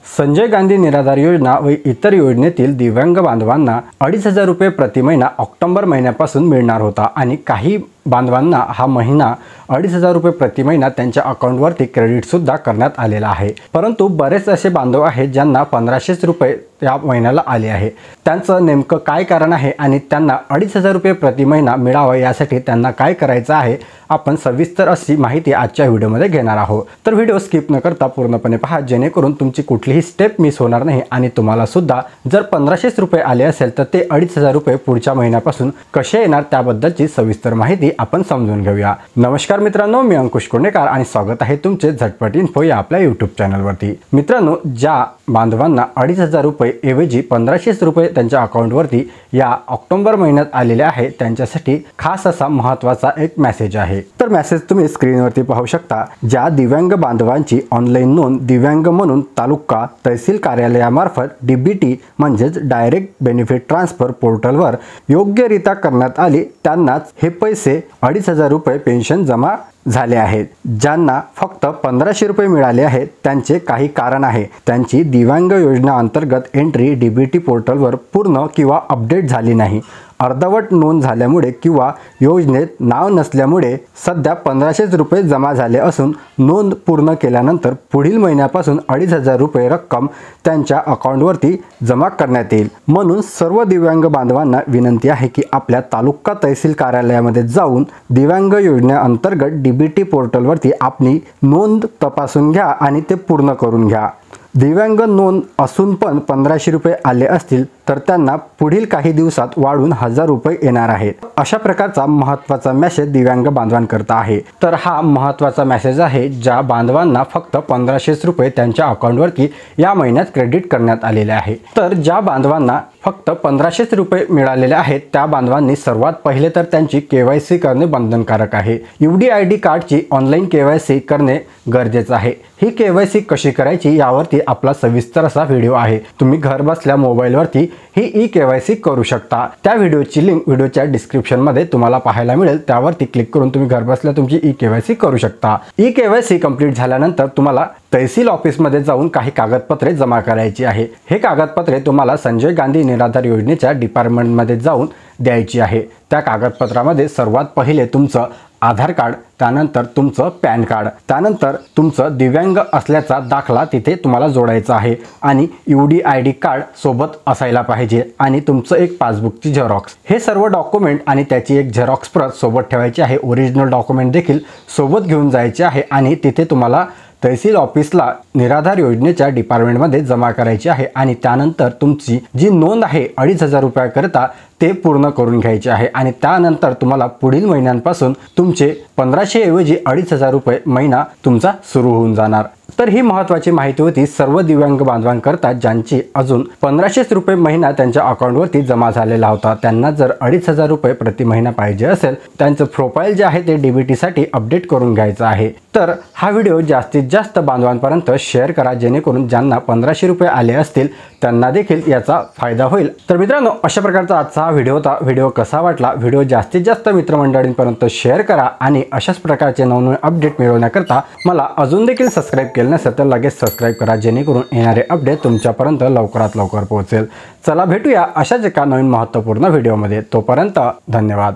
संजय गांधी निराधार योजना व इतर योजनेतील दिव्यांग बांधवांना 2,500 रुपये प्रति महिना ऑक्टोबर महिन्यापासून मिळणार होता आणि काही बांधवांना हा महिना 2,500 रुपये प्रति महिना त्यांच्या अकाउंटवरती क्रेडिटसुद्धा करण्यात आलेला आहे। परंतु बरेच असे बांधव आहेत ज्यांना 1,500 रुपये या महिन्याला आले आहे। त्यांचं नेमकं काय कारण आहे आणि त्यांना 2,500 रुपये प्रति महिना मिळावा यासाठी त्यांना काय करायचं आहे आपण सविस्तर अशी माहिती आजच्या व्हिडिओमध्ये घेणार आहोत। तर व्हिडिओ स्किप न करता पूर्णपणे पहा जेणेकरून तुमची कुठलीही स्टेप मिस होणार नाही आणि तुम्हाला सुद्धा जर 1,500 रुपये आले असेल तर ते 2,500 रुपये पुढच्या महिन्यापासून कसे येणार त्याबद्दलची सविस्तर माहिती आपण समजून घेऊया। नमस्कार मित्रांनो, मी अंकुश कुंडेकर आणि स्वागत आहे तुमचे झटपट इन्फो या आपल्या YouTube चॅनलवरती। मित्रांनो, ज्या बांधवांना 2,500 रुपये ऐवजी 1,500 रुपये त्यांच्या अकाउंटवरती या ऑक्टोबर महिन्यात आलेले आहे त्यांच्यासाठी खास असा महत्त्वाचा एक मेसेज आहे। तर मेसेज तुम्ही स्क्रीनवरती पाहू शकता। ज्या दिव्यांग बांधवांची ऑनलाईन नोंद दिव्यांग म्हणून तालुका तहसील कार्यालयामार्फत DBT म्हणजेच डायरेक्ट बेनिफिट ट्रान्सफर पोर्टलवर योग्यरित्या करण्यात आली त्यांनाच हे पैसे 2,500 रुपये पेन्शन जमा झाले आहेत। ज्यांना फक्त 1,500 रुपये मिळाले आहेत त्यांचे काही कारण आहे। त्यांची दिव्यांग योजना अंतर्गत एंट्री DBT पोर्टलवर पूर्ण किंवा अपडेट झाली नाही, अर्धवट नोंद झाल्यामुळे किंवा योजनेत नाव नसल्यामुळे सध्या 1,500 रुपये जमा झाले असून नोंद पूर्ण केल्यानंतर पुढील महिन्यापासून 2,500 रुपये रक्कम त्यांच्या अकाउंटवरती जमा करण्यात येईल। म्हणून सर्व दिव्यांग बांधवांना विनंती आहे की आपल्या तालुका तहसील कार्यालयामध्ये जाऊन दिव्यांग योजना अंतर्गत DBT पोर्टलवरती आपली नोंद तपासून घ्या आणि ते पूर्ण करून घ्या। दिव्यांग नोंद असून पण 1,500 रुपये आले असतील तर त्यांना पुढील काही दिवसात वाढून 1,000 रुपये येणार आहेत। अशा प्रकारचा महत्त्वाचा मेसेज दिव्यांग बांधवांकरता आहे। तर हा महत्त्वाचा मेसेज आहे ज्या बांधवांना फक्त 1,500 रुपये त्यांच्या अकाउंटवरती या महिन्यात क्रेडिट करण्यात आलेले आहे। तर ज्या बांधवांना फक्त 1,500 रुपये मिळालेले आहेत त्या बांधवांनी सर्वात पहिले तर त्यांची KYC करणे बंधनकारक आहे। UDID कार्डची ऑनलाईन KYC करणे गरजेचं आहे। ही KYC कशी करायची यावरती आपला सविस्तर असा व्हिडिओ आहे। तुम्ही घर बसल्या मोबाईलवरती ही KYC करू शकता। त्या व्हिडिओची लिंक व्हिडिओच्या डिस्क्रिप्शनमध्ये तुम्हाला पाहायला मिळेल, त्यावरती क्लिक करून तुम्ही घर बसल्या तुमची KYC करू शकता। KYC कंप्लीट झाल्यानंतर तुम्हाला तहसील ऑफिसमध्ये जाऊन काही कागदपत्रे जमा करायची आहे। हे कागदपत्रे तुम्हाला संजय गांधी निराधार योजनेच्या डिपार्टमेंटमध्ये जाऊन द्यायची आहे। त्या कागदपत्रामध्ये सर्वात पहिले तुमचं आधार कार्ड, त्यानंतर तुमचं पॅन कार्ड, त्यानंतर तुमचं दिव्यांग असल्याचा दाखला तिथे तुम्हाला जोडायचा आहे आणि UDID कार्ड सोबत असायला पाहिजे आणि तुमचं एक पासबुकची झेरॉक्स। हे सर्व डॉक्युमेंट आणि त्याची एक झेरॉक्स प्रत सोबत ठेवायची आहे। ओरिजिनल डॉक्युमेंट देखील सोबत घेऊन जायचे आहे आणि तिथे तुम्हाला तहसील ऑफिसला निराधार योजनेच्या डिपार्टमेंटमध्ये जमा करायची आहे आणि त्यानंतर तुमची जी नोंद आहे 2,500 रुपयाकरिता ते पूर्ण करून घ्यायचे आहे आणि त्यानंतर तुम्हाला पुढील महिन्यांपासून तुमचे 1,500 ऐवजी 2,500 रुपये महिना तुमचा सुरू होऊन जाणार। तर ही महत्त्वाची माहिती होती सर्व दिव्यांग बांधवांकरता ज्यांची अजून 1,500 रुपये महिना त्यांच्या अकाउंटवरती जमा झालेला होता। त्यांना जर 2,500 रुपये प्रति महिना पाहिजे असेल त्यांचं प्रोफाईल जे आहे ते DBT साठी अपडेट करून घ्यायचं आहे। तर हा व्हिडिओ जास्तीत जास्त बांधवांपर्यंत शेअर करा जेणेकरून ज्यांना 1,500 रुपये आले असतील त्यांना देखील याचा फायदा होईल। तर मित्रांनो, अशा प्रकारचा आजचा हा व्हिडिओ होता। व्हिडिओ कसा वाटला? व्हिडिओ जास्तीत जास्त मित्रमंडळींपर्यंत शेअर करा आणि अशाच प्रकारचे नवनवीन अपडेट मिळवण्याकरता मला अजून देखील सबस्क्राईब केलं नसेल तर लगेच सबस्क्राईब करा जेणेकरून येणारे अपडेट तुमच्यापर्यंत लवकरात लवकर पोहोचेल। चला भेटूया अशाच एका नवीन महत्त्वपूर्ण व्हिडिओमध्ये। तोपर्यंत धन्यवाद।